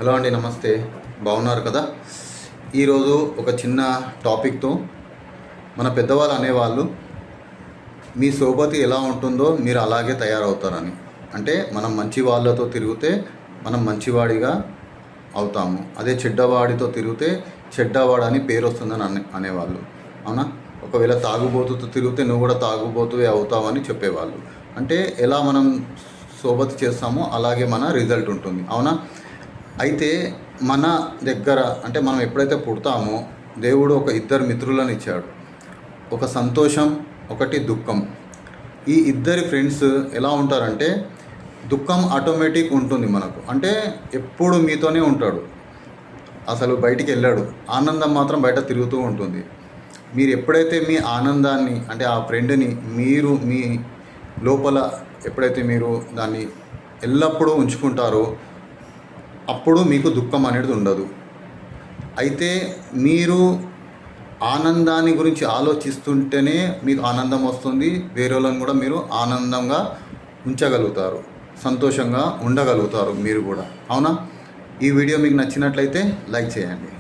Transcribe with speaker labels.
Speaker 1: Hello అండి, నమస్తే. బాగున్నారు కదా? ఈరోజు ఒక చిన్న టాపిక్తో, మన పెద్దవాళ్ళు అనేవాళ్ళు మీ సోబతి ఎలా ఉంటుందో మీరు అలాగే తయారవుతారని. అంటే మనం మంచి వాళ్ళతో తిరిగితే మనం మంచివాడిగా అవుతాము, అదే చెడ్డవాడితో తిరిగితే చెడ్డవాడని పేరు వస్తుందని అనేవాళ్ళు. అవునా? ఒకవేళ తాగుబోతుతో తిరిగితే నువ్వు కూడా తాగుబోతువే అవుతావని చెప్పేవాళ్ళు. అంటే ఎలా మనం సోబతి చేస్తామో అలాగే మన రిజల్ట్ ఉంటుంది. అవునా? అయితే మన దగ్గర అంటే మనం ఎప్పుడైతే పుడతామో దేవుడు ఒక ఇద్దరు మిత్రులను ఇచ్చాడు. ఒక సంతోషం, ఒకటి దుఃఖం. ఈ ఇద్దరి ఫ్రెండ్స్ ఎలా ఉంటారంటే, దుఃఖం ఆటోమేటిక్ ఉంటుంది మనకు, అంటే ఎప్పుడు మీతోనే ఉంటాడు, అసలు బయటికి వెళ్ళాడు. ఆనందం మాత్రం బయట తిరుగుతూ ఉంటుంది. మీరు ఎప్పుడైతే మీ ఆనందాన్ని అంటే ఆ ఫ్రెండ్ని మీరు మీ లోపల ఎప్పుడైతే మీరు దాన్ని ఎల్లప్పుడూ ఉంచుకుంటారో అప్పుడు మీకు దుఃఖం అనేది ఉండదు. అయితే మీరు ఆనందాన్ని గురించి ఆలోచిస్తుంటేనే మీకు ఆనందం వస్తుంది. వేరే వాళ్ళని కూడా మీరు ఆనందంగా ఉంచగలుగుతారు, సంతోషంగా ఉండగలుగుతారు మీరు కూడా. అవునా? ఈ వీడియో మీకు నచ్చినట్లయితే లైక్ చేయండి.